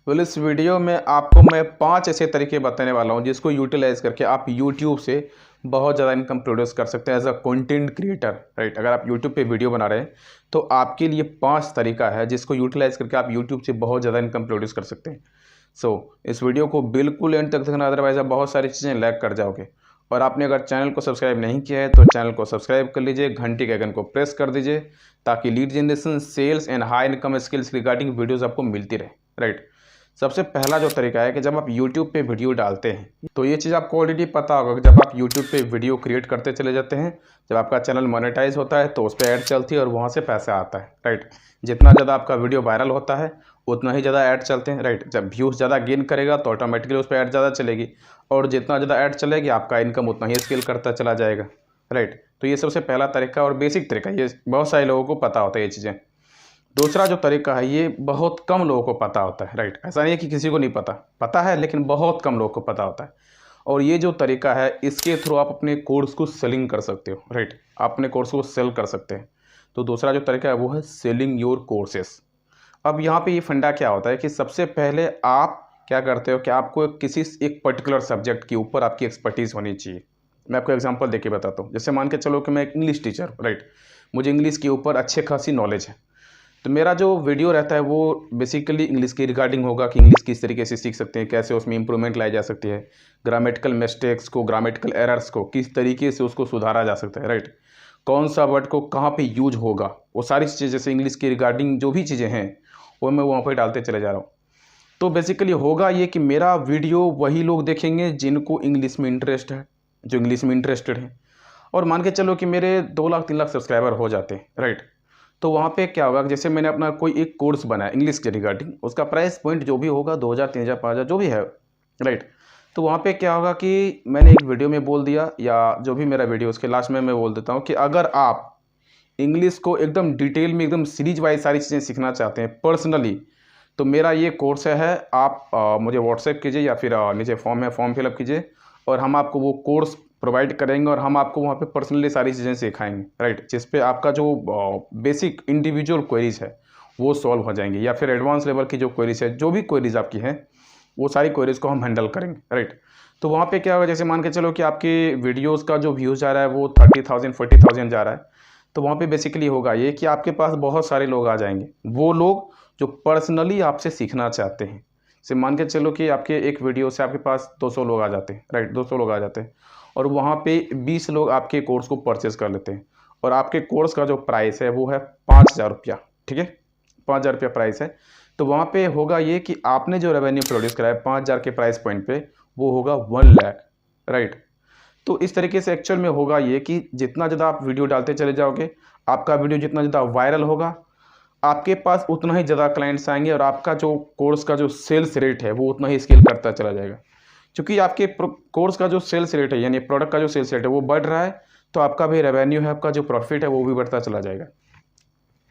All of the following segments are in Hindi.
well, इस वीडियो में आपको मैं 5 ऐसे तरीके बताने वाला हूँ जिसको यूटिलाइज़ करके आप यूट्यूब से बहुत ज़्यादा इनकम प्रोड्यूस कर सकते हैं as a content creator, right. अगर आप यूट्यूब पे वीडियो बना रहे हैं तो आपके लिए 5 तरीका है जिसको यूटिलाइज़ करके आप यूट्यूब से बहुत ज़्यादा इनकम प्रोड्यूस कर सकते हैं। इस वीडियो को बिल्कुल एंड तक देखना, अदरवाइज़ आप बहुत सारी चीज़ें लैग कर जाओगे। और आपने अगर चैनल को सब्सक्राइब नहीं किया है तो चैनल को सब्सक्राइब कर लीजिए, घंटी के आइकन को प्रेस कर दीजिए ताकि lead generation, sales and high income skills regarding videos आपको मिलती रहे, राइट। सबसे पहला जो तरीका है कि जब आप YouTube पे वीडियो डालते हैं तो ये चीज़ आपको ऑलरेडी पता होगा कि जब आप YouTube पे वीडियो क्रिएट करते चले जाते हैं, जब आपका चैनल मोनेटाइज होता है तो उस पर ऐड चलती है और वहाँ से पैसा आता है, राइट। जितना ज़्यादा आपका वीडियो वायरल होता है उतना ही ज़्यादा ऐड चलते हैं, राइट। जब व्यूज़ ज़्यादा गेन करेगा तो ऑटोमेटिकली उस पर ऐड ज़्यादा चलेगी और जितना ज़्यादा ऐड चलेगी आपका इनकम उतना ही स्केल करता चला जाएगा, राइट। तो ये सबसे पहला तरीका और बेसिक तरीका, ये बहुत सारे लोगों को पता होता है ये चीज़ें। दूसरा जो तरीका है ये बहुत कम लोगों को पता होता है, राइट। ऐसा नहीं है कि किसी को नहीं पता है, लेकिन बहुत कम लोगों को पता होता है। और ये जो तरीका है इसके थ्रू आप अपने कोर्स को सेलिंग कर सकते हो, राइट। आप अपने कोर्स को सेल कर सकते हैं। तो दूसरा जो तरीका है वो है सेलिंग योर कोर्सेस। अब यहाँ पे ये फंडा क्या होता है कि सबसे पहले आप क्या करते हो कि आपको किसी एक पर्टिकुलर सब्जेक्ट के ऊपर आपकी एक्सपर्टीज़ होनी चाहिए। मैं आपको एग्जांपल देके बताता हूँ। जैसे मान के चलो कि मैं एक इंग्लिश टीचर, राइट। मुझे इंग्लिश के ऊपर अच्छी खासी नॉलेज है, तो मेरा जो वीडियो रहता है वो बेसिकली इंग्लिश के रिगार्डिंग होगा कि इंग्लिश किस तरीके से सीख सकते हैं, कैसे उसमें इंप्रूवमेंट लाई जा सकती है, ग्रामेटिकल मिस्टेक्स को, ग्रामेटिकल एरर्स को किस तरीके से उसको सुधारा जा सकता है, राइट। कौन सा वर्ड को कहाँ पे यूज होगा, वो सारी चीज़ें जैसे इंग्लिश के रिगार्डिंग जो भी चीज़ें हैं वो मैं वहाँ पर डालते चले जा रहा हूँ। तो बेसिकली होगा ये कि मेरा वीडियो वही लोग देखेंगे जिनको इंग्लिश में इंटरेस्ट है, जो इंग्लिश में इंटरेस्टेड है। और मान के चलो कि मेरे 2 लाख 3 लाख सब्सक्राइबर हो जाते हैं, राइट। तो वहाँ पे क्या होगा कि जैसे मैंने अपना कोई एक कोर्स बनाया इंग्लिश के रिगार्डिंग, उसका प्राइस पॉइंट जो भी होगा 2000 3000 5000 जो भी है, राइट। तो वहाँ पे क्या होगा कि मैंने एक वीडियो में बोल दिया या जो भी मेरा वीडियो उसके लास्ट में मैं बोल देता हूँ कि अगर आप इंग्लिश को एकदम डिटेल में एकदम सीरीज वाइज सारी चीज़ें सीखना चाहते हैं पर्सनली, तो मेरा ये कोर्स है। आप मुझे व्हाट्सएप कीजिए या फिर नीचे फॉर्म है, फॉर्म फिलअप कीजिए और हम आपको वो कोर्स प्रोवाइड करेंगे और हम आपको वहाँ पे पर्सनली सारी चीज़ें सिखाएंगे, राइट। जिस पे आपका जो बेसिक इंडिविजुअल क्वेरीज है वो सॉल्व हो जाएंगी या फिर एडवांस लेवल की जो क्वेरीज है, जो भी क्वेरीज आपकी हैं वो सारी क्वेरीज को हम हैंडल करेंगे, राइट। तो वहाँ पे क्या होगा, जैसे मान के चलो कि आपके वीडियोज़ का जो व्यूज़ जा रहा है वो 30,000 40,000 जा रहा है, तो वहाँ पे बेसिकली होगा ये कि आपके पास बहुत सारे लोग आ जाएंगे, वो लोग जो पर्सनली आपसे सीखना चाहते हैं। जैसे मान के चलो कि आपके एक वीडियो से आपके पास 200 लोग आ जाते हैं, राइट। 200 लोग आ जाते हैं और वहाँ पे 20 लोग आपके कोर्स को परचेज़ कर लेते हैं और आपके कोर्स का जो प्राइस है वो है 5,000 रुपया, ठीक है। 5,000 रुपया प्राइस है। तो वहाँ पे होगा ये कि आपने जो रेवेन्यू प्रोड्यूस करा है 5,000 के प्राइस पॉइंट पे वो होगा 1 लाख, राइट। तो इस तरीके से एक्चुअल में होगा ये कि जितना ज़्यादा आप वीडियो डालते चले जाओगे, आपका वीडियो जितना ज़्यादा वायरल होगा, आपके पास उतना ही ज़्यादा क्लाइंट्स आएंगे और आपका जो कोर्स का जो सेल्स रेट है वो उतना ही स्केल करता चला जाएगा। क्योंकि आपके कोर्स का जो सेल्स रेट है यानी प्रोडक्ट का जो सेल्स रेट है वो बढ़ रहा है, तो आपका भी रेवेन्यू है, आपका जो प्रॉफिट है वो भी बढ़ता चला जाएगा,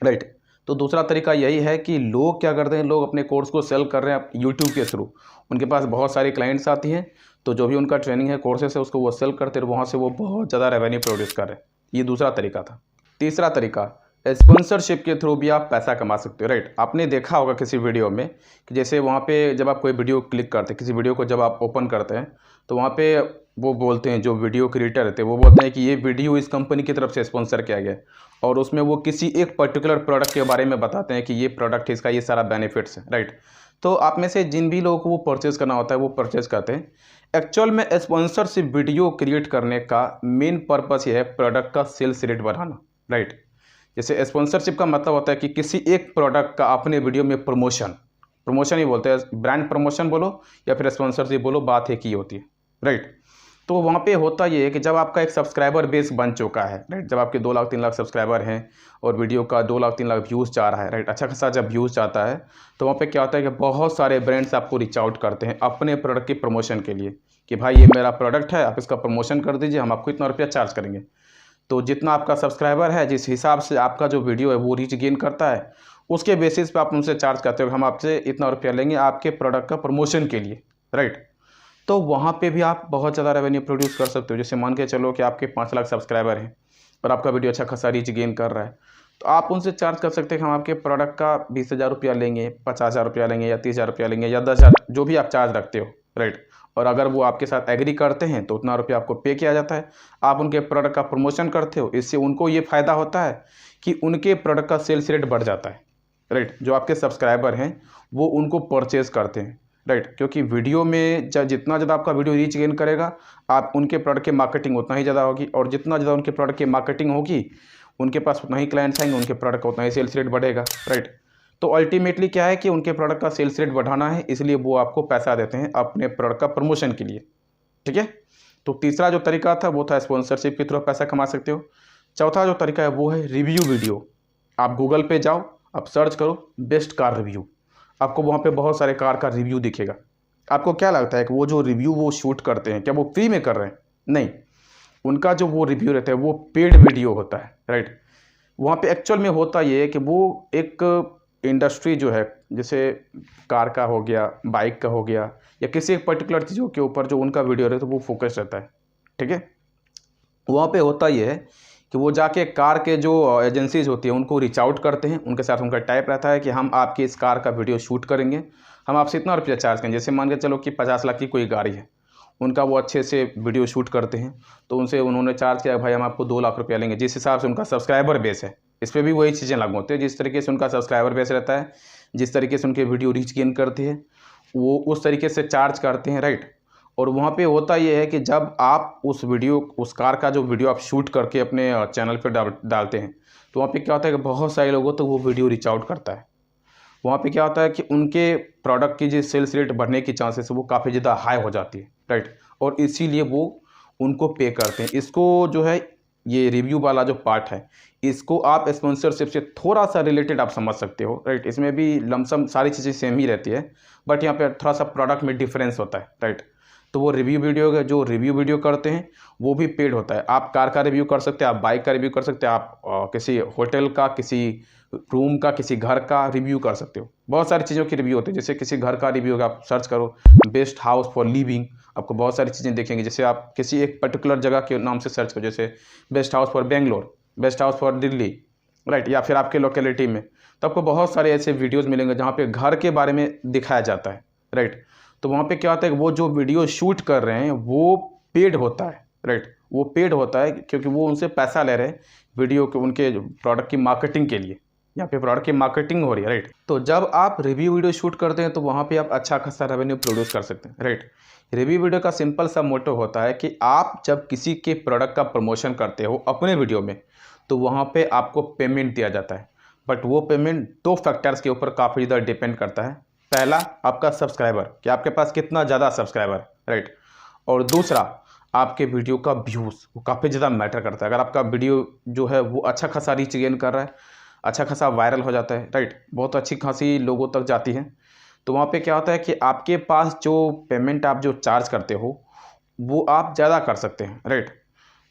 राइट। तो दूसरा तरीका यही है कि लोग क्या करते हैं, लोग अपने कोर्स को सेल कर रहे हैं यूट्यूब के थ्रू। उनके पास बहुत सारी क्लाइंट्स आती हैं, तो जो भी उनका ट्रेनिंग है, कोर्सेस है, उसको वो सेल करते हैं और वहाँ से वो बहुत ज़्यादा रेवेन्यू प्रोड्यूस कर रहे हैं। ये दूसरा तरीका था। तीसरा तरीका, स्पॉन्सरशिप के थ्रू भी आप पैसा कमा सकते हो, राइट। आपने देखा होगा किसी वीडियो में कि जैसे वहाँ पे जब आप कोई वीडियो क्लिक करते हैं, किसी वीडियो को जब आप ओपन करते हैं तो वहाँ पे वो बोलते हैं, जो वीडियो क्रिएटर रहते हैं वो बोलते हैं कि ये वीडियो इस कंपनी की तरफ से स्पॉन्सर किया गया है और उसमें वो किसी एक पर्टिकुलर प्रोडक्ट के बारे में बताते हैं कि ये प्रोडक्ट है, इसका ये सारा बेनिफिट्स है, राइट। तो आप में से जिन भी लोगों को वो परचेज़ करना होता है वो परचेज़ करते हैं। एक्चुअल में स्पॉन्सरशिप वीडियो क्रिएट करने का मेन पर्पस ये है प्रोडक्ट का सेल्स रेट बढ़ाना, राइट। जैसे स्पॉन्सरशिप का मतलब होता है कि किसी एक प्रोडक्ट का अपने वीडियो में प्रमोशन ही बोलते हैं, ब्रांड प्रमोशन बोलो या फिर स्पॉन्सरशिप बोलो, बात एक ही होती है, राइट। तो वहाँ पे होता ये है कि जब आपका एक सब्सक्राइबर बेस बन चुका है, राइट, जब आपके 2 लाख 3 लाख सब्सक्राइबर हैं और वीडियो का 2 लाख 3 लाख व्यूज़ जा रहा है, राइट, अच्छा खासा जब व्यूज़ जाता है तो वहाँ पे क्या होता है कि बहुत सारे ब्रांड्स आपको रीच आउट करते हैं अपने प्रोडक्ट के प्रमोशन के लिए कि भाई ये मेरा प्रोडक्ट है, आप इसका प्रमोशन कर दीजिए, हम आपको इतना रुपया चार्ज करेंगे। तो जितना आपका सब्सक्राइबर है, जिस हिसाब से आपका जो वीडियो है वो रीच गेन करता है, उसके बेसिस पे आप उनसे चार्ज करते हो, हम आपसे इतना रुपया लेंगे आपके प्रोडक्ट का प्रमोशन के लिए, राइट। तो वहाँ पे भी आप बहुत ज़्यादा रेवेन्यू प्रोड्यूस कर सकते हो। जैसे मान के चलो कि आपके 5 लाख सब्सक्राइबर हैं और आपका वीडियो अच्छा खासा रीच गेन कर रहा है, तो आप उनसे चार्ज कर सकते हैं कि हम आपके प्रोडक्ट का 20,000 रुपया लेंगे, 50,000 रुपया लेंगे या 30,000 रुपया लेंगे या 10,000, जो भी आप चार्ज रखते हो, राइट। और अगर वो आपके साथ एग्री करते हैं तो उतना रुपया आपको पे किया जाता है। आप उनके प्रोडक्ट का प्रमोशन करते हो, इससे उनको ये फ़ायदा होता है कि उनके प्रोडक्ट का सेल्स रेट बढ़ जाता है, राइट। जो आपके सब्सक्राइबर हैं वो उनको परचेज़ करते हैं, राइट। क्योंकि वीडियो में जितना ज़्यादा आपका वीडियो रीच गेन करेगा, आप उनके प्रोडक्ट की मार्केटिंग उतना ही ज़्यादा होगी, और जितना ज़्यादा उनके प्रोडक्ट की मार्केटिंग होगी उनके पास उतना ही क्लाइंट्स आएंगे, उनके प्रोडक्ट का उतना ही सेल्स रेट बढ़ेगा, राइट। तो अल्टीमेटली क्या है कि उनके प्रोडक्ट का सेल्स रेट बढ़ाना है, इसलिए वो आपको पैसा देते हैं अपने प्रोडक्ट का प्रमोशन के लिए, ठीक है। तो तीसरा जो तरीका था वो था स्पॉन्सरशिप के थ्रू पैसा कमा सकते हो। चौथा जो तरीका है वो है रिव्यू वीडियो। आप गूगल पे जाओ, आप सर्च करो बेस्ट कार रिव्यू, आपको वहाँ पे बहुत सारे कार का रिव्यू दिखेगा। आपको क्या लगता है कि वो जो रिव्यू वो शूट करते हैं, क्या वो फ्री में कर रहे हैं? नहीं, उनका जो वो रिव्यू रहता है वो पेड वीडियो होता है, राइट। वहाँ पे एक्चुअल में होता ये है कि वो एक इंडस्ट्री जो है, जैसे कार का हो गया, बाइक का हो गया, या किसी एक पर्टिकुलर चीज़ों के ऊपर जो उनका वीडियो रहता है वो फोकस रहता है, ठीक है। वहाँ पे होता ये है कि वो जाके कार के जो एजेंसीज होती है उनको रीच आउट करते हैं, उनके साथ उनका टाइप रहता है कि हम आपकी इस कार का वीडियो शूट करेंगे, हम आपसे इतना रुपया चार्ज करेंगे। जैसे मान के चलो कि 50 लाख की कोई गाड़ी है, उनका वो अच्छे से वीडियो शूट करते हैं, तो उनसे उन्होंने चार्ज किया भाई हम आपको 2 लाख रुपया लेंगे, जिस हिसाब से उनका सब्सक्राइबर बेस है। इस पर भी वही चीज़ें लागू होती है, जिस तरीके से उनका सब्सक्राइबर बेस रहता है, जिस तरीके से उनके वीडियो रीच गेन करती है, वो उस तरीके से चार्ज करते हैं, राइट। और वहाँ पे होता ये है कि जब आप उस कार का जो वीडियो आप शूट करके अपने चैनल पे डालते हैं, तो वहाँ पे क्या होता है कि बहुत सारे लोगों तो वो वीडियो रीच आउट करता है। वहाँ पे क्या होता है कि उनके प्रोडक्ट की जो सेल्स रेट बढ़ने की चांसेस है वो काफ़ी ज़्यादा हाई हो जाती है, राइट। और इसीलिए वो उनको पे करते हैं। इसको जो है, ये रिव्यू वाला जो पार्ट है, इसको आप स्पॉन्सरशिप से थोड़ा सा रिलेटेड आप समझ सकते हो, राइट। इसमें भी लमसम सारी चीज़ें सेम ही रहती है, बट यहाँ पे थोड़ा सा प्रोडक्ट में डिफरेंस होता है, राइट। तो वो रिव्यू वीडियो जो रिव्यू वीडियो करते हैं वो भी पेड होता है। आप कार का रिव्यू कर सकते हैं, आप बाइक का रिव्यू कर सकते हैं, आप किसी होटल का, किसी रूम का, किसी घर का रिव्यू कर सकते हो। बहुत सारी चीज़ों की रिव्यू होती है। जैसे किसी घर का रिव्यू आप सर्च करो बेस्ट हाउस फॉर लिविंग, आपको बहुत सारी चीज़ें देखेंगे। जैसे आप किसी एक पर्टिकुलर जगह के नाम से सर्च करो, जैसे best house for Bangalore, best house for Delhi, right, या फिर आपके लोकेलिटी में, तो आपको बहुत सारे ऐसे वीडियोज़ मिलेंगे जहाँ पे घर के बारे में दिखाया जाता है, राइट। तो वहाँ पे क्या होता है कि वो जो वीडियो शूट कर रहे हैं वो पेड होता है, राइट। वो पेड होता है क्योंकि वो उनसे पैसा ले रहे हैं वीडियो के, उनके प्रोडक्ट की मार्केटिंग के लिए। यहाँ पे प्रोडक्ट की मार्केटिंग हो रही है, राइट। तो जब आप रिव्यू वीडियो शूट करते हैं तो वहाँ पे आप अच्छा खासा रेवेन्यू प्रोड्यूस कर सकते हैं, राइट। रिव्यू वीडियो का सिंपल सा मोटो होता है कि आप जब किसी के प्रोडक्ट का प्रमोशन करते हो अपने वीडियो में, तो वहाँ पे आपको पेमेंट दिया जाता है। बट वो पेमेंट 2 फैक्टर्स के ऊपर काफ़ी ज़्यादा डिपेंड करता है। पहला, आपका सब्सक्राइबर, कि आपके पास कितना ज़्यादा सब्सक्राइबर, राइट। और दूसरा, आपके वीडियो का व्यूज़, वो काफ़ी ज़्यादा मैटर करता है। अगर आपका वीडियो जो है वो अच्छा खासा रीच गेन कर रहा है, अच्छा खासा वायरल हो जाता है, राइट, बहुत अच्छी खासी लोगों तक जाती है, तो वहाँ पे क्या होता है कि आपके पास जो पेमेंट आप जो चार्ज करते हो वो आप ज़्यादा कर सकते हैं, राइट।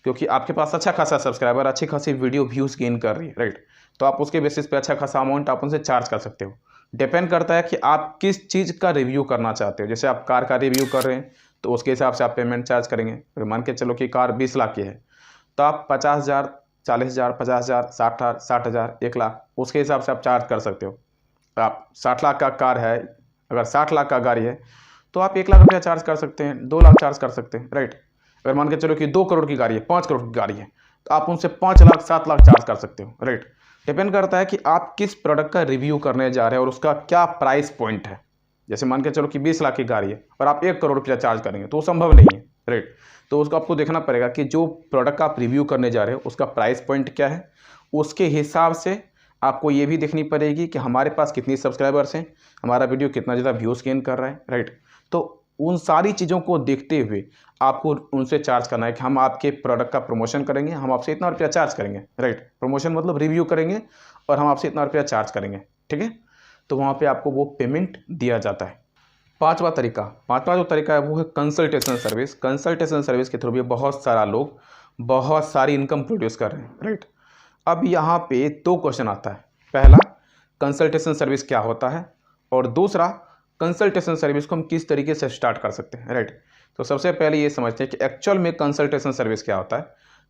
क्योंकि आपके पास अच्छा खासा सब्सक्राइबर, अच्छी खासी वीडियो व्यूज़ गेन कर रही है, राइट। तो आप उसके बेसिस पे अच्छा खासा अमाउंट आप उनसे चार्ज कर सकते हो। डिपेंड करता है कि आप किस चीज़ का रिव्यू करना चाहते हो। जैसे आप कार का रिव्यू कर रहे हैं तो उसके हिसाब से आप पेमेंट चार्ज करेंगे। अगर मान के चलो कि कार 20 लाख की है तो आप 50,000, 40,000, 50,000, 60,000, 1 लाख, उसके हिसाब से आप चार्ज कर सकते हो। आप 60 लाख का कार है, अगर 60 लाख का गाड़ी है तो आप 1 लाख रुपया चार्ज कर सकते हैं, 2 लाख चार्ज कर सकते हैं, राइट। अगर मान के चलो कि 2 करोड़ की गाड़ी है, 5 करोड़ की गाड़ी है, तो आप उनसे 5 लाख, 7 लाख चार्ज कर सकते हो, राइट। डिपेंड करता है कि आप किस प्रोडक्ट का रिव्यू करने जा रहे हैं और उसका क्या प्राइस पॉइंट है। जैसे मान के चलो कि 20 लाख की गाड़ी है और आप 1 करोड़ रुपया चार्ज करेंगे तो वो संभव नहीं है, राइट। तो उसको आपको देखना पड़ेगा कि जो प्रोडक्ट आप रिव्यू करने जा रहे हो उसका प्राइस पॉइंट क्या है। उसके हिसाब से आपको ये भी देखनी पड़ेगी कि हमारे पास कितनी सब्सक्राइबर्स हैं, हमारा वीडियो कितना ज़्यादा व्यूज़ गेन कर रहा है, राइट। तो उन सारी चीज़ों को देखते हुए आपको उनसे चार्ज करना है कि हम आपके प्रोडक्ट का प्रमोशन करेंगे, हम आपसे इतना रुपया चार्ज करेंगे, राइट। प्रमोशन मतलब रिव्यू करेंगे और हम आपसे इतना रुपया चार्ज करेंगे, ठीक है। तो वहाँ पे आपको वो पेमेंट दिया जाता है। पांचवा जो तरीका है वो है कंसल्टेशन सर्विस। कंसल्टेशन सर्विस के थ्रू भी बहुत सारा लोग बहुत सारी इनकम प्रोड्यूस कर रहे हैं, राइट। अब यहाँ पे 2 क्वेश्चन आता है। पहला, कंसल्टेशन सर्विस क्या होता है, और दूसरा, कंसल्टेशन सर्विस को हम किस तरीके से स्टार्ट कर सकते हैं, राइट। तो सबसे पहले ये समझते हैं कि एक्चुअल में कंसल्टेशन सर्विस क्या होता है।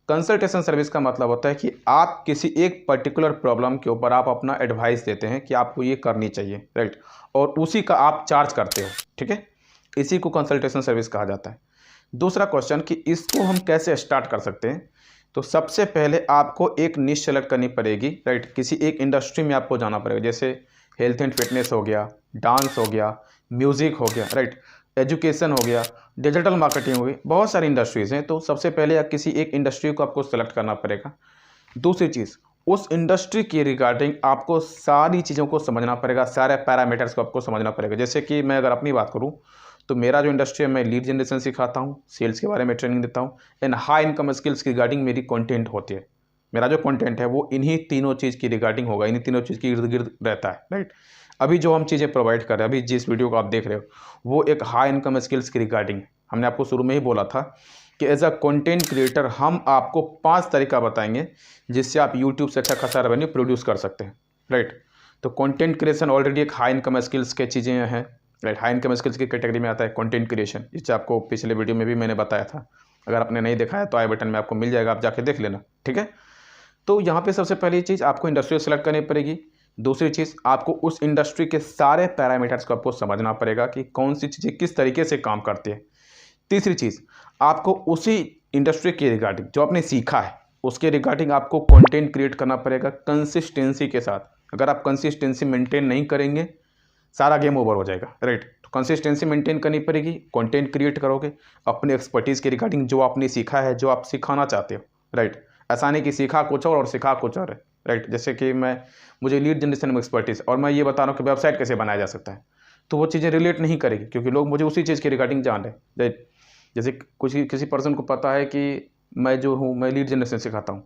कंसल्टेशन सर्विस का मतलब होता है कि आप किसी एक पर्टिकुलर प्रॉब्लम के ऊपर आप अपना एडवाइस देते हैं कि आपको ये करनी चाहिए, राइट, और उसी का आप चार्ज करते हो, ठीक है, इसी को कंसल्टेशन सर्विस कहा जाता है। दूसरा क्वेश्चन कि इसको हम कैसे स्टार्ट कर सकते हैं, तो सबसे पहले आपको एक निश सेलेक्ट करनी पड़ेगी, राइट, किसी एक इंडस्ट्री में आपको जाना पड़ेगा, जैसे हेल्थ एंड फिटनेस हो गया, डांस हो गया, म्यूज़िक हो गया, राइट, एजुकेशन हो गया, डिजिटल मार्केटिंग हो गई, बहुत सारी इंडस्ट्रीज़ हैं। तो सबसे पहले किसी एक इंडस्ट्री को आपको सेलेक्ट करना पड़ेगा। दूसरी चीज़, उस इंडस्ट्री के रिगार्डिंग आपको सारी चीज़ों को समझना पड़ेगा, सारे पैरामीटर्स को आपको समझना पड़ेगा। जैसे कि मैं अगर अपनी बात करूँ तो मेरा जो इंडस्ट्री है, मैं लीड जनरेशन सिखाता हूँ, सेल्स के बारे में ट्रेनिंग देता हूँ, एंड हाई इनकम स्किल्स की रिगार्डिंग मेरी कंटेंट होती है। मेरा जो कंटेंट है वो इन्हीं तीनों चीज़ की रिगार्डिंग होगा, इन्हीं तीनों चीज़ के इर्द गिर्द रहता है, राइट। अभी जो हम चीज़ें प्रोवाइड कर रहे हैं, अभी जिस वीडियो को आप देख रहे हो, वो एक हाई इनकम स्किल्स की रिगार्डिंग है। हमने आपको शुरू में ही बोला था कि एज अ कंटेंट क्रिएटर हम आपको 5 तरीका बताएंगे जिससे आप यूट्यूब से अच्छा खासा रेवेन्यू प्रोड्यूस कर सकते हैं, राइट। तो कंटेंट क्रिएशन ऑलरेडी एक हाई इनकम स्किल्स के चीज़ें हैं, राइट। हाई इनकम स्किल्स की कैटेगरी में आता है कंटेंट क्रिएशन, जिससे आपको पिछले वीडियो में भी मैंने बताया था। अगर आपने नहीं देखा है तो आई बटन में आपको मिल जाएगा, आप जाके देख लेना, ठीक है। तो यहाँ पे सबसे पहली चीज़ आपको इंडस्ट्री सेलेक्ट करनी पड़ेगी। दूसरी चीज़, आपको उस इंडस्ट्री के सारे पैरामीटर्स को आपको समझना पड़ेगा कि कौन सी चीज़ें किस तरीके से काम करती है। तीसरी चीज़, आपको उसी इंडस्ट्री के रिगार्डिंग जो आपने सीखा है उसके रिगार्डिंग आपको कंटेंट क्रिएट करना पड़ेगा कंसिस्टेंसी के साथ। अगर आप कंसिस्टेंसी मेंटेन नहीं करेंगे, सारा गेम ओवर हो जाएगा, राइट। तो कंसिस्टेंसी मेंटेन करनी पड़ेगी, कंटेंट क्रिएट करोगे अपने एक्सपर्टीज़ के रिगार्डिंग, जो आपने सीखा है, जो आप सिखाना चाहते हो, राइट। ऐसा नहीं कि सीखा कुछ और सिखा कुछ और है, राइट। जैसे कि मुझे लीड जनरेशन में एक्सपर्टीज़ और मैं ये बता रहा हूँ कि वेबसाइट कैसे बनाया जा सकता है, तो वो चीज़ें रिलेट नहीं करेगी, क्योंकि लोग मुझे उसी चीज़ के रिगार्डिंग जान रहे हैं, राइट। जैसे किसी पर्सन को पता है कि मैं जो हूँ, मैं लीड जनरेशन सिखाता हूँ,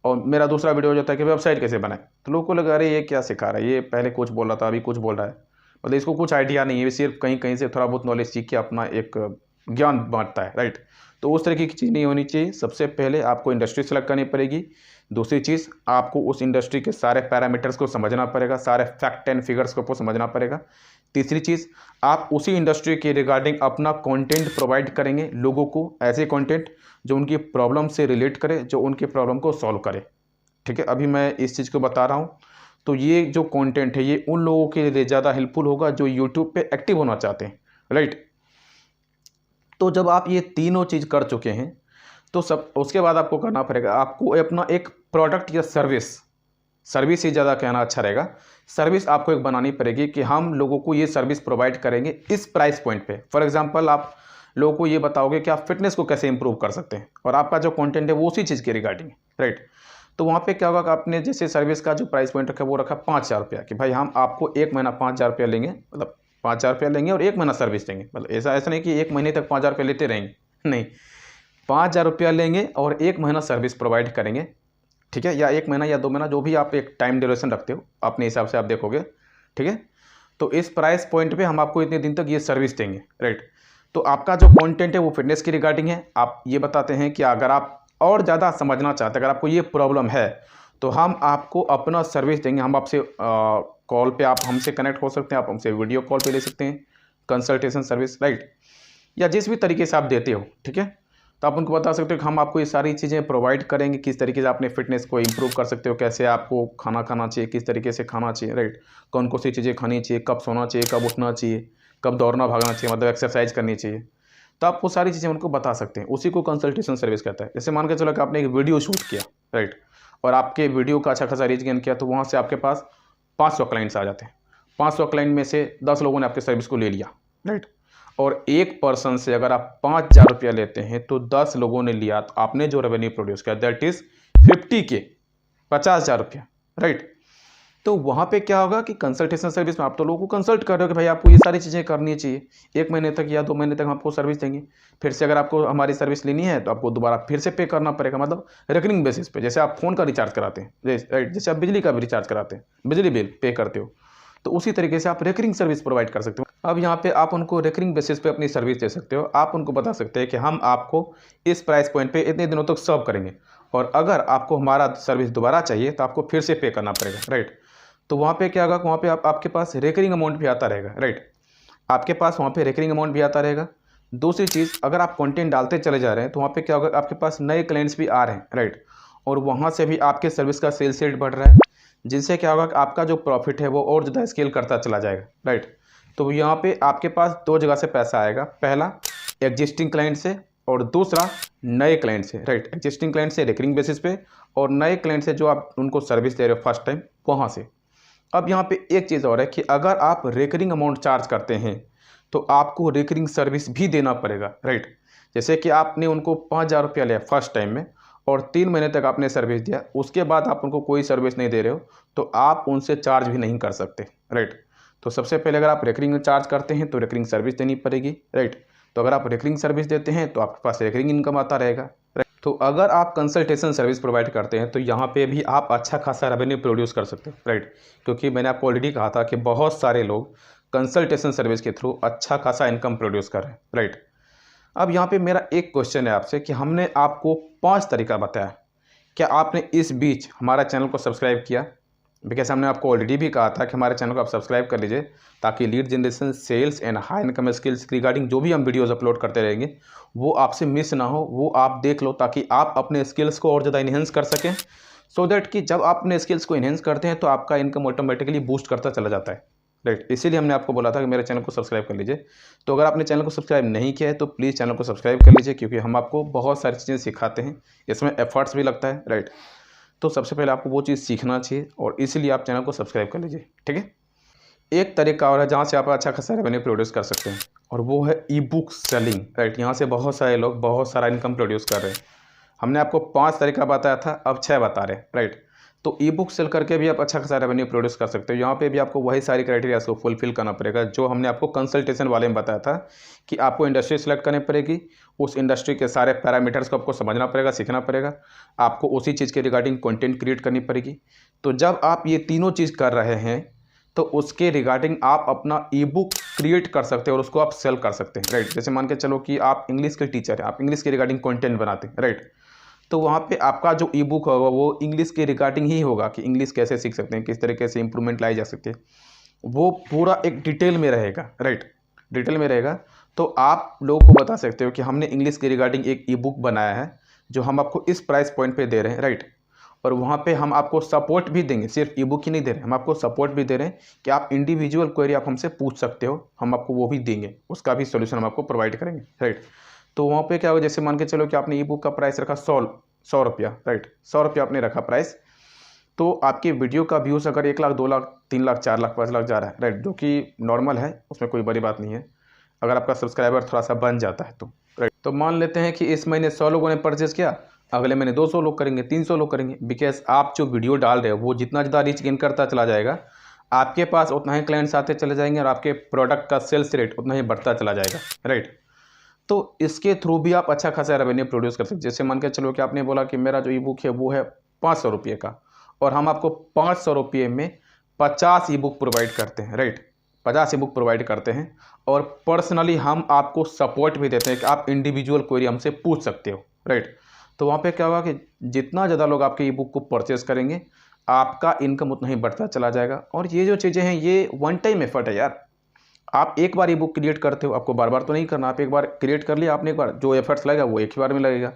और मेरा दूसरा वीडियो हो जाता है कि वेबसाइट कैसे बनाए, तो लोगों को लगा अरे ये क्या सिखा रहा है, ये पहले कुछ बोल रहा था अभी कुछ बोल रहा है, मतलब इसको कुछ आइडिया नहीं है, सिर्फ कहीं कहीं से थोड़ा बहुत नॉलेज सीख के अपना एक ज्ञान बांटता है, राइट। तो उस तरीके की चीज़ नहीं होनी चाहिए। सबसे पहले आपको इंडस्ट्री सेलेक्ट करनी पड़ेगी। दूसरी चीज़, आपको उस इंडस्ट्री के सारे पैरामीटर्स को समझना पड़ेगा, सारे फैक्ट एंड फिगर्स को समझना पड़ेगा। तीसरी चीज़, आप उसी इंडस्ट्री के रिगार्डिंग अपना कंटेंट प्रोवाइड करेंगे लोगों को, ऐसे कंटेंट जो उनकी प्रॉब्लम से रिलेट करे, जो उनकी प्रॉब्लम को सॉल्व करे, ठीक है। अभी मैं इस चीज़ को बता रहा हूँ, तो ये जो कंटेंट है ये उन लोगों के लिए ज़्यादा हेल्पफुल होगा जो यूट्यूब पे एक्टिव होना चाहते हैं, राइट। तो जब आप ये तीनों चीज़ कर चुके हैं तो सब उसके बाद आपको करना पड़ेगा, आपको अपना एक प्रोडक्ट या सर्विस ही ज़्यादा कहना अच्छा रहेगा, सर्विस आपको एक बनानी पड़ेगी कि हम लोगों को ये सर्विस प्रोवाइड करेंगे इस प्राइस पॉइंट पे। फॉर एग्जांपल, आप लोगों को ये बताओगे कि आप फिटनेस को कैसे इंप्रूव कर सकते हैं, और आपका जो कंटेंट है वो उसी चीज़ के रिगार्डिंग है, राइट। तो वहाँ पे क्या होगा कि आपने जैसे सर्विस का जो प्राइस पॉइंट रखा वो रखा 5,000 रुपया, कि भाई हम आपको एक महीना 5,000 रुपया लेंगे, मतलब 5,000 रुपया लेंगे और एक महीना सर्विस देंगे। मतलब ऐसा नहीं कि एक महीने तक 5,000 रुपये लेते रहेंगे, नहीं, 5,000 रुपया लेंगे और एक महीना सर्विस प्रोवाइड करेंगे, ठीक है, या एक महीना या 2 महीना, जो भी आप एक टाइम ड्यूरेशन रखते हो अपने हिसाब से आप देखोगे, ठीक है। तो इस प्राइस पॉइंट पे हम आपको इतने दिन तक ये सर्विस देंगे, राइट। तो आपका जो कंटेंट है वो फिटनेस की रिगार्डिंग है। आप ये बताते हैं कि अगर आप और ज़्यादा समझना चाहते हैं, अगर आपको ये प्रॉब्लम है, तो हम आपको अपना सर्विस देंगे, हम आपसे कॉल पे आप हमसे कनेक्ट हो सकते हैं, आप हमसे वीडियो कॉल पे ले सकते हैं कंसल्टेशन सर्विस, राइट, या जिस भी तरीके से आप देते हो, ठीक है। तो आप उनको बता सकते हो कि हम आपको ये सारी चीज़ें प्रोवाइड करेंगे, किस तरीके से अपने फिटनेस को इंप्रूव कर सकते हो, कैसे आपको खाना खाना चाहिए, किस तरीके से खाना चाहिए, राइट, कौन कौन सी चीज़ें खानी चाहिए, कब सोना चाहिए, कब उठना चाहिए, कब दौड़ना भागना चाहिए, मतलब एक्सरसाइज करनी चाहिए। तो आप वो सारी चीज़ें उनको बता सकते हैं, उसी को कंसल्टेशन सर्विस कहता है। जैसे मान के चलो कि आपने एक वीडियो शूट किया, राइट, और आपके वीडियो का अच्छा खासा रीच गेन किया, तो वहाँ से आपके पास 500 क्लाइंट्स आ जाते हैं। 500 क्लाइंट में से 10 लोगों ने आपके सर्विस को ले लिया, राइट, और एक पर्सन से अगर आप 5,000 रुपया लेते हैं तो 10 लोगों ने लिया, तो आपने जो रेवेन्यू प्रोड्यूस किया दैट इज़ 50K, 50,000 रुपया, राइट। तो वहाँ पे क्या होगा कि कंसल्टेशन सर्विस में आप तो लोगों को कंसल्ट कर रहे हो कि भाई आपको ये सारी चीज़ें करनी चाहिए, 1 महीने तक या 2 महीने तक हम आपको सर्विस देंगे, फिर से अगर आपको हमारी सर्विस लेनी है तो आपको दोबारा फिर से पे करना पड़ेगा, मतलब रिकरिंग बेसिस पे, जैसे आप फ़ोन का रिचार्ज कराते हैं, राइट, जैसे आप बिजली का भी रिचार्ज कराते हैं, बिजली बिल पे करते हो, तो उसी तरीके से आप रिकरिंग सर्विस प्रोवाइड कर सकते हो। अब यहाँ पे आप उनको रिकरिंग बेसिस पे अपनी सर्विस दे सकते हो। आप उनको बता सकते हैं कि हम आपको इस प्राइस पॉइंट पे इतने दिनों तक सर्व करेंगे, और अगर आपको हमारा सर्विस दोबारा चाहिए तो आपको फिर से पे करना पड़ेगा, राइट। तो वहाँ पे क्या होगा, वहाँ पे आपके पास रिकरिंग अमाउंट भी आता रहेगा, राइट, आपके पास वहाँ पे रिकरिंग अमाउंट भी आता रहेगा। दूसरी चीज़, अगर आप कंटेंट डालते चले जा रहे हैं तो वहाँ पे क्या होगा, आपके पास नए क्लाइंट्स भी आ रहे हैं, राइट, और वहाँ से भी आपके सर्विस का सेल्स रेट बढ़ रहा है, जिनसे क्या होगा कि आपका जो प्रॉफिट है वो और ज़्यादा स्केल करता चला जाएगा, राइट। तो यहाँ पे आपके पास दो जगह से पैसा आएगा, पहला एग्जिस्टिंग क्लाइंट से और दूसरा नए क्लाइंट से, राइट। एग्जिस्टिंग क्लाइंट से रिकरिंग बेसिस पे और नए क्लाइंट से जो आप उनको सर्विस दे रहे हो फर्स्ट टाइम, वहाँ से। अब यहाँ पे एक चीज़ और है कि अगर आप रिकरिंग अमाउंट चार्ज करते हैं तो आपको रिकरिंग सर्विस भी देना पड़ेगा, राइट। जैसे कि आपने उनको 5,000 रुपया लिया फर्स्ट टाइम में और 3 महीने तक आपने सर्विस दिया, उसके बाद आप उनको कोई सर्विस नहीं दे रहे हो तो आप उनसे चार्ज भी नहीं कर सकते, राइट। तो सबसे पहले अगर आप रिकरिंग चार्ज करते हैं तो रिकरिंग सर्विस देनी पड़ेगी, राइट। तो अगर आप रिकरिंग सर्विस देते हैं तो आपके पास रिकरिंग इनकम आता रहेगा, राइट। तो अगर आप कंसल्टेशन सर्विस प्रोवाइड करते हैं तो यहाँ पे भी आप अच्छा खासा रेवेन्यू प्रोड्यूस कर सकते हो, राइट। क्योंकि मैंने आपको ऑलरेडी कहा था कि बहुत सारे लोग कंसल्टेशन सर्विस के थ्रू अच्छा खासा इनकम प्रोड्यूस कर रहे हैं, राइट। अब यहाँ पे मेरा एक क्वेश्चन है आपसे कि हमने आपको 5 तरीका बताया, क्या आपने इस बीच हमारा चैनल को सब्सक्राइब किया? बिकॉज हमने आपको ऑलरेडी भी कहा था कि हमारे चैनल को आप सब्सक्राइब कर लीजिए ताकि lead generation, sales and high income skills regarding जो भी हम वीडियोस अपलोड करते रहेंगे वो आपसे मिस ना हो, वो आप देख लो ताकि आप अपने स्किल्स को और ज़्यादा इन्हेंस कर सकें, सो दैट कि जब आप अपने स्किल्स को इन्हेंस करते हैं तो आपका इनकम ऑटोमेटिकली बूस्ट करता चला जाता है, राइट। इसीलिए हमने आपको बोला था कि मेरे चैनल को सब्सक्राइब कर लीजिए। तो अगर आपने चैनल को सब्सक्राइब नहीं किया है तो प्लीज़ चैनल को सब्सक्राइब कर लीजिए, क्योंकि हम आपको बहुत सारी चीज़ें सिखाते हैं, इसमें एफर्ट्स भी लगता है, राइट। तो सबसे पहले आपको वो चीज़ सीखना चाहिए और इसीलिए आप चैनल को सब्सक्राइब कर लीजिए, ठीक है। एक तरीका और है जहाँ से आप अच्छा खासा रेवेन्यू प्रोड्यूस कर सकते हैं और वो है ई बुक सेलिंग, राइट। यहाँ से बहुत सारे लोग बहुत सारा इनकम प्रोड्यूस कर रहे हैं। हमने आपको 5 तरीका बताया था, अब 6 बता रहे हैं, राइट। तो ई बुक सेल करके भी आप अच्छा खासा रेवेन्यू प्रोड्यूस कर सकते हो। यहाँ पे भी आपको वही सारी क्राइटेरिया को फुलफिल करना पड़ेगा जो हमने आपको कंसल्टेशन वाले में बताया था कि आपको इंडस्ट्री सेलेक्ट करनी पड़ेगी, उस इंडस्ट्री के सारे पैरामीटर्स को आपको समझना पड़ेगा, सीखना पड़ेगा, आपको उसी चीज़ के रिगार्डिंग कंटेंट क्रिएट करनी पड़ेगी। तो जब आप ये तीनों चीज़ कर रहे हैं तो उसके रिगार्डिंग आप अपना ई बुक क्रिएट कर सकते हैं और उसको आप सेल कर सकते हैं, राइट। जैसे मान के चलो कि आप इंग्लिश के टीचर हैं, आप इंग्लिश के रिगार्डिंग कंटेंट बनाते हैं, राइट। तो वहाँ पे आपका जो ई बुक होगा वो इंग्लिश के रिगार्डिंग ही होगा कि इंग्लिश कैसे सीख सकते हैं, किस तरीके से इंप्रूवमेंट लाई जा सकती है, वो पूरा एक डिटेल में रहेगा, राइट, डिटेल में रहेगा। तो आप लोगों को बता सकते हो कि हमने इंग्लिश के रिगार्डिंग एक ई बुक बनाया है जो हम आपको इस प्राइस पॉइंट पे दे रहे हैं, राइट। और वहाँ पे हम आपको सपोर्ट भी देंगे, सिर्फ ई बुक ही नहीं दे रहे हैं, हम आपको सपोर्ट भी दे रहे हैं कि आप इंडिविजुअल क्वेरी आप हमसे पूछ सकते हो, हम आपको वो भी देंगे, उसका भी सोल्यूशन हम आपको प्रोवाइड करेंगे, राइट। तो वहाँ पे क्या होगा, जैसे मान के चलो कि आपने ई बुक का प्राइस रखा 100 रुपया, राइट, 100 रुपया आपने रखा प्राइस। तो आपकी वीडियो का व्यूज़ अगर 1 लाख, 2 लाख, 3 लाख, 4 लाख, 5 लाख जा रहा है, राइट, जो कि नॉर्मल है, उसमें कोई बड़ी बात नहीं है अगर आपका सब्सक्राइबर थोड़ा सा बन जाता है तो, राइट। तो मान लेते हैं कि इस महीने 100 लोगों ने परचेज़ किया, अगले महीने 200 लोग करेंगे, 300 लोग करेंगे, बिकॉज आप जो वीडियो डाल रहे हो वो जितना ज़्यादा रीच गेन करता चला जाएगा, आपके पास उतना ही क्लाइंट्स आते चले जाएंगे और आपके प्रोडक्ट का सेल्स रेट उतना ही बढ़ता चला जाएगा, राइट। तो इसके थ्रू भी आप अच्छा खासा रेवेन्यू प्रोड्यूस कर सकते हैं। जैसे मान के चलो कि आपने बोला कि मेरा जो ई बुक है वो है 500 रुपये का और हम आपको 500 रुपये में 50 ई बुक प्रोवाइड करते हैं, राइट, 50 ई बुक प्रोवाइड करते हैं और पर्सनली हम आपको सपोर्ट भी देते हैं कि आप इंडिविजुअल क्वेरी हमसे पूछ सकते हो, राइट। तो वहाँ पे क्या होगा कि जितना ज़्यादा लोग आपके ई बुक को परचेस करेंगे आपका इनकम उतना ही बढ़ता चला जाएगा। और ये जो चीज़ें हैं ये वन टाइम एफर्ट है यार, आप एक बार ई बुक क्रिएट करते हो, आपको बार बार तो नहीं करना, आप एक बार क्रिएट कर लिया आपने, एक बार जो एफर्ट्स लगेगा वो एक ही बार में लगेगा।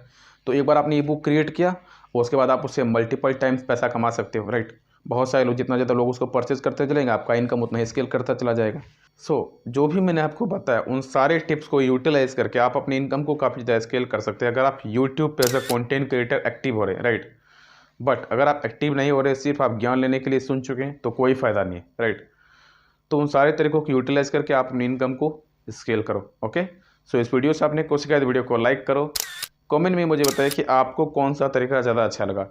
तो एक बार आपने ई बुक क्रिएट किया उसके बाद आप उससे मल्टीपल टाइम्स पैसा कमा सकते हो, राइट। बहुत सारे लोग, जितना ज़्यादा लोग उसको परचेज करते चलेंगे आपका इनकम उतना ही स्केल करता चला जाएगा। जो भी मैंने आपको बताया उन सारे टिप्स को यूटिलाइज करके आप अपनी इनकम को काफ़ी ज़्यादा स्केल कर सकते हैं अगर आप यूट्यूब पे as a content creator active हो रहे हैं, राइट। बट अगर आप एक्टिव नहीं हो रहे, सिर्फ आप ज्ञान लेने के लिए सुन चुके हैं तो कोई फ़ायदा नहीं है, राइट। तो उन सारे तरीकों को यूटिलाइज करके आप अपनी इनकम को स्केल करो, ओके। सो इस वीडियो से आपने कुछ सीखा तो वीडियो को लाइक करो, कमेंट में मुझे बताइए कि आपको कौन सा तरीका ज़्यादा अच्छा लगा।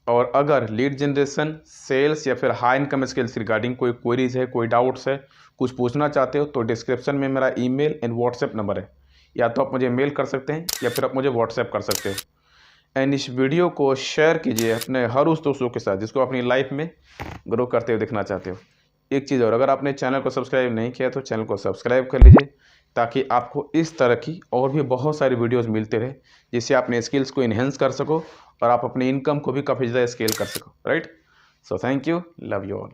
और अगर लीड जनरेशन, सेल्स या फिर हाई इनकम स्किल्स रिगार्डिंग कोई क्वेरीज है, कोई डाउट्स है, कुछ पूछना चाहते हो तो डिस्क्रिप्शन में मेरा ईमेल एंड व्हाट्सएप नंबर है, या तो आप मुझे मेल कर सकते हैं या फिर आप मुझे व्हाट्सएप कर सकते हो। एंड इस वीडियो को शेयर कीजिए अपने हर उस दोस्तों के साथ जिसको अपनी लाइफ में ग्रो करते हुए देखना चाहते हो। एक चीज़ और, अगर आपने चैनल को सब्सक्राइब नहीं किया तो चैनल को सब्सक्राइब कर लीजिए ताकि आपको इस तरह की और भी बहुत सारी वीडियोस मिलते रहे जिससे अपने स्किल्स को इन्हेंस कर सको और आप अपनी इनकम को भी काफ़ी ज़्यादा स्केल कर सको, right. So thank you, love you all.